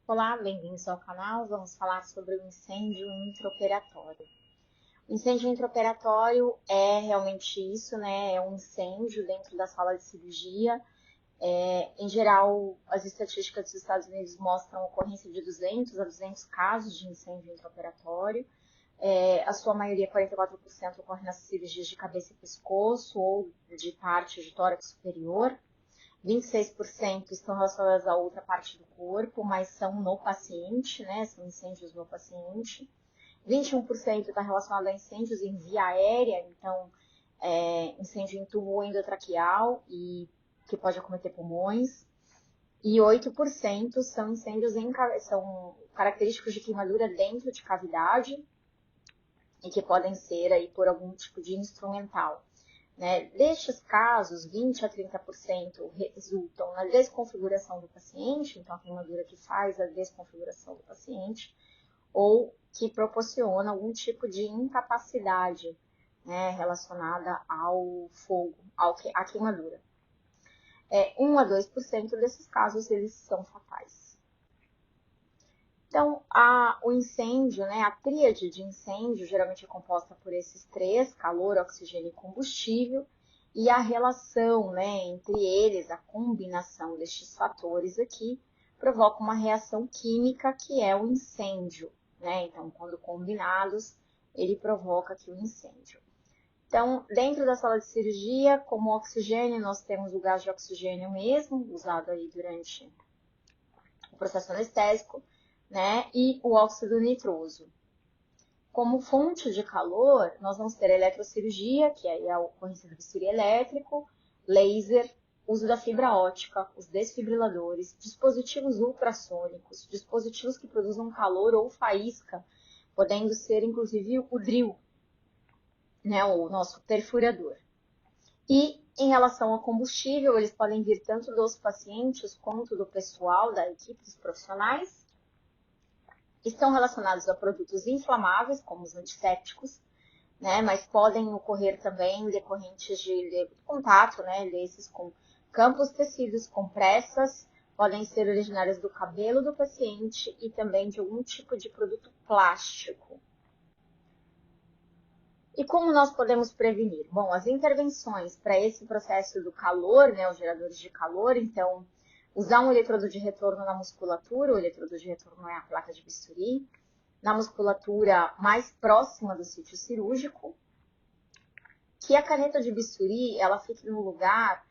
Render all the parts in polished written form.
Olá, bem-vindos ao canal. Vamos falar sobre o incêndio intraoperatório. O incêndio intraoperatório é realmente isso, né? É um incêndio dentro da sala de cirurgia. Em geral, as estatísticas dos Estados Unidos mostram a ocorrência de 200 a 200 casos de incêndio intraoperatório. A sua maioria, 44%, ocorre nas cirurgias de cabeça e pescoço ou de parte de tórax superior. 26% estão relacionadas a outra parte do corpo, mas são no paciente, né? São incêndios no paciente. 21% está relacionado a incêndios em via aérea, então incêndio em tubo endotraqueal e que pode acometer pulmões. E 8% são incêndios são característicos de queimadura dentro de cavidade e que podem ser aí por algum tipo de instrumental. Né? Destes casos, 20 a 30% resultam na desconfiguração do paciente, então a queimadura que faz a desconfiguração do paciente, ou que proporciona algum tipo de incapacidade, né, relacionada ao fogo, à queimadura. 1 a 2% desses casos eles são fatais. Então, o incêndio, né, a tríade de incêndio geralmente é composta por esses três: calor, oxigênio e combustível, e a relação, né, entre eles, a combinação destes fatores aqui, provoca uma reação química que é o incêndio, né? Então, quando combinados, ele provoca aqui o incêndio. Então, dentro da sala de cirurgia, como oxigênio, nós temos o gás de oxigênio mesmo, usado aí durante o processo anestésico, né, e o óxido nitroso. Como fonte de calor, nós vamos ter a eletrocirurgia, que é a ocorrência do bisturi elétrico, laser, uso da fibra óptica, os desfibriladores, dispositivos ultrassônicos, dispositivos que produzam calor ou faísca, podendo ser inclusive o drill, né, o nosso perfurador. E em relação ao combustível, eles podem vir tanto dos pacientes quanto do pessoal da equipe, dos profissionais. Estão relacionados a produtos inflamáveis, como os antissépticos, né, mas podem ocorrer também decorrentes de contato, né, desses com campos, tecidos, compressas, podem ser originários do cabelo do paciente e também de algum tipo de produto plástico. E como nós podemos prevenir? Bom, as intervenções para esse processo do calor, né, os geradores de calor, então, usar um eletrodo de retorno na musculatura, o eletrodo de retorno é a placa de bisturi, na musculatura mais próxima do sítio cirúrgico, que a caneta de bisturi, ela fique no lugar,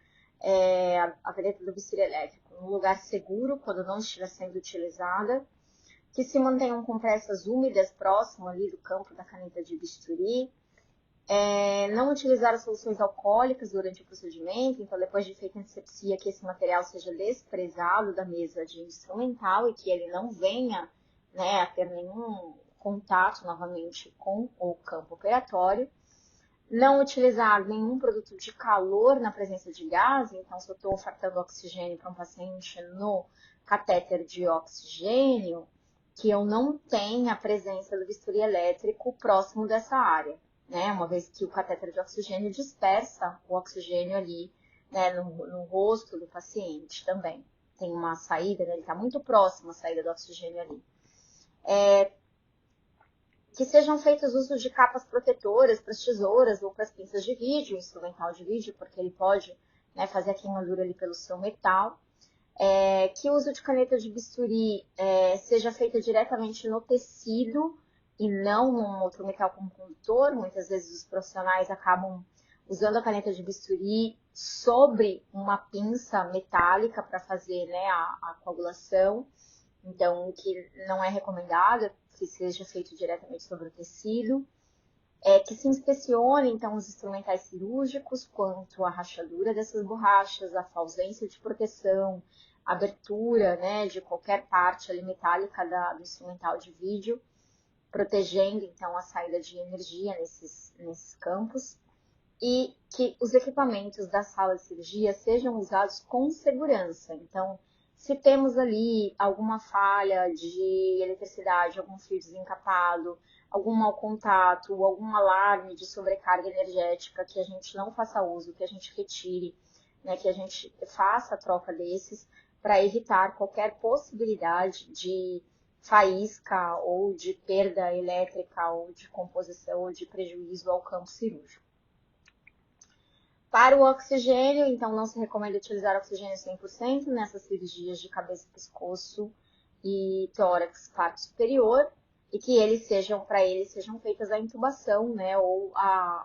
a caneta do bisturi elétrico, num lugar seguro, quando não estiver sendo utilizada, que se mantenham compressas úmidas próximo ali do campo da caneta de bisturi, não utilizar as soluções alcoólicas durante o procedimento, então depois de feita a antisepsia, que esse material seja desprezado da mesa de instrumental e que ele não venha, né, a ter nenhum contato novamente com o campo operatório. Não utilizar nenhum produto de calor na presença de gás, então se eu estou ofertando oxigênio para um paciente no catéter de oxigênio, que eu não tenha a presença do bisturi elétrico próximo dessa área, né? Uma vez que o catéter de oxigênio dispersa o oxigênio ali, né, no rosto do paciente também. Tem uma saída, né? Ele está muito próximo à saída do oxigênio ali. Que sejam feitos uso de capas protetoras para as tesouras ou para as pinças de vídeo, instrumental de vídeo, porque ele pode, né, fazer a queimadura ali pelo seu metal. Que o uso de caneta de bisturi seja feita diretamente no tecido e não num outro metal como condutor. Muitas vezes os profissionais acabam usando a caneta de bisturi sobre uma pinça metálica para fazer, né, a coagulação. Então, o que não é recomendado é que seja feito diretamente sobre o tecido. Que se inspecione, então, os instrumentais cirúrgicos quanto à rachadura dessas borrachas, a ausência de proteção, abertura, né, de qualquer parte ali metálica do instrumental de vídeo, protegendo, então, a saída de energia nesses campos. E que os equipamentos da sala de cirurgia sejam usados com segurança. Então, se temos ali alguma falha de eletricidade, algum fio desencapado, algum mau contato, algum alarme de sobrecarga energética, que a gente não faça uso, que a gente retire, né, que a gente faça a troca desses, para evitar qualquer possibilidade de faísca ou de perda elétrica ou de composição ou de prejuízo ao campo cirúrgico. Para o oxigênio, então não se recomenda utilizar oxigênio 100% nessas cirurgias de cabeça, pescoço e tórax, parte superior, e que para eles sejam feitas a intubação, né, ou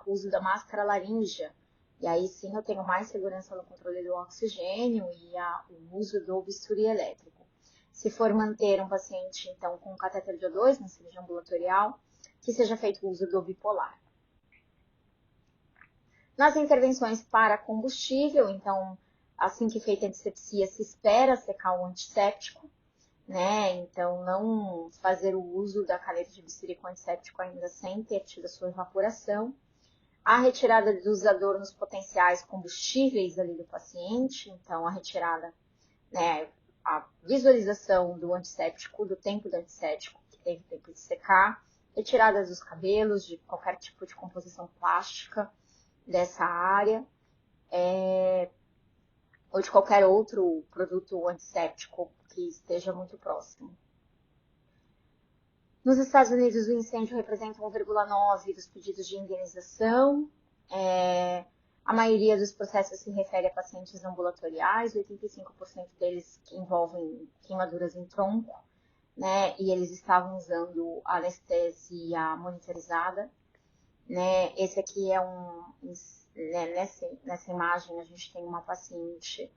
o uso da máscara laríngea. E aí sim eu tenho mais segurança no controle do oxigênio e o uso do bisturi elétrico. Se for manter um paciente, então, com catéter de O2 na cirurgia ambulatorial, que seja feito o uso do bipolar. Nas intervenções para combustível, então, assim que feita a antisepsia, se espera secar o antisséptico, né? Então, não fazer o uso da caneta de bisturi com antisséptico ainda sem ter tido a sua evaporação. A retirada dos adornos potenciais combustíveis ali do paciente, então a retirada, né, a visualização do antisséptico, do tempo do antisséptico, que teve tempo de secar, retirada dos cabelos, de qualquer tipo de composição plástica dessa área, ou de qualquer outro produto antisséptico que esteja muito próximo. Nos Estados Unidos, o incêndio representa 1,9% dos pedidos de indenização. A maioria dos processos se refere a pacientes ambulatoriais, 85% deles que envolvem queimaduras em tronco, né? E eles estavam usando anestesia monitorizada, né? Esse aqui é né, nessa imagem a gente tem uma paciente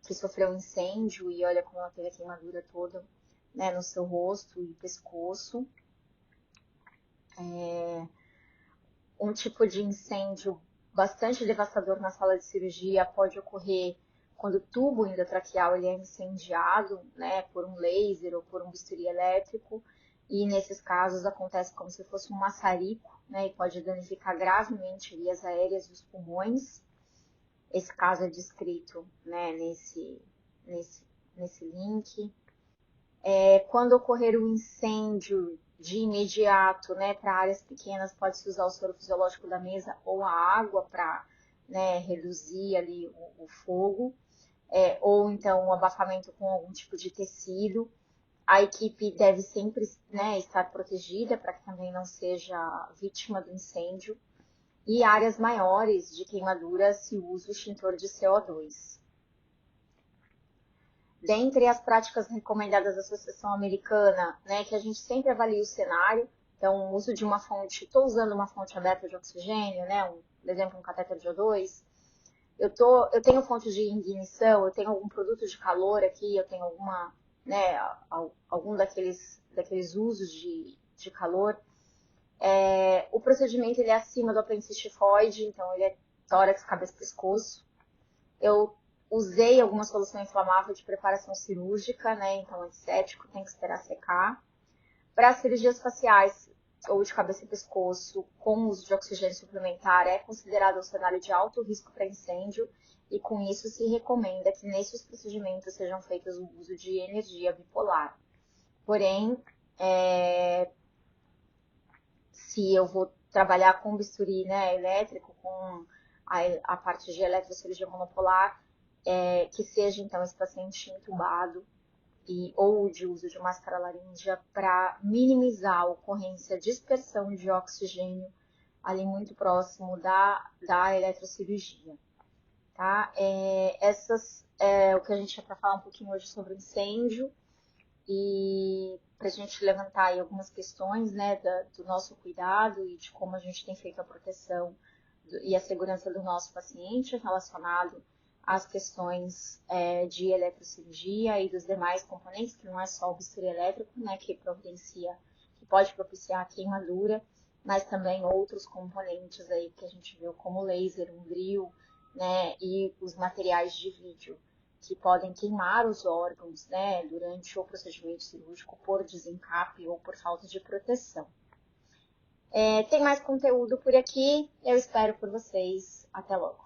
que sofreu um incêndio e olha como ela teve a queimadura toda, né, no seu rosto e pescoço. Um tipo de incêndio bastante devastador na sala de cirurgia pode ocorrer quando o tubo endotraqueal ele é incendiado, né, por um laser ou por um bisturi elétrico, e nesses casos acontece como se fosse um maçarico, né, e pode danificar gravemente vias aéreas dos pulmões. Esse caso é descrito, né, nesse link. Quando ocorrer um incêndio de imediato, né, para áreas pequenas, pode-se usar o soro fisiológico da mesa ou a água para, né, reduzir ali o fogo, ou então o abafamento com algum tipo de tecido. A equipe deve sempre, né, estar protegida para que também não seja vítima do incêndio. E áreas maiores de queimadura se usa o extintor de CO2. Dentre as práticas recomendadas da Associação Americana, né, que a gente sempre avalia o cenário, então o uso de uma fonte, estou usando uma fonte aberta de oxigênio, né, por exemplo, um catéter de O2, eu tenho fonte de ignição, eu tenho algum produto de calor aqui, eu tenho algum daqueles usos de calor. O procedimento ele é acima do apêndice tifoide, então ele é tórax, cabeça, pescoço. Eu usei alguma solução inflamável de preparação cirúrgica, né? Então antisséptico tem que esperar secar. Para cirurgias faciais ou de cabeça e pescoço, com uso de oxigênio suplementar, é considerado um cenário de alto risco para incêndio, e com isso se recomenda que nesses procedimentos sejam feitos o uso de energia bipolar. Porém, se eu vou trabalhar com bisturi, né, elétrico, com a parte de eletrocirurgia monopolar, que seja então esse paciente entubado ou de uso de máscara laríngea para minimizar a ocorrência de dispersão de oxigênio ali muito próximo da eletrocirurgia. Tá? O que a gente tinha para falar um pouquinho hoje sobre o incêndio, e para a gente levantar aí algumas questões, né, do nosso cuidado e de como a gente tem feito a proteção e a segurança do nosso paciente relacionado às questões de eletrocirurgia e dos demais componentes, que não é só o bisturi elétrico, né, que pode propiciar a queimadura, mas também outros componentes aí que a gente viu, como laser, um drill, né, e os materiais de vídeo, que podem queimar os órgãos, né, durante o procedimento cirúrgico por desencape ou por falta de proteção. Tem mais conteúdo por aqui, eu espero por vocês. Até logo.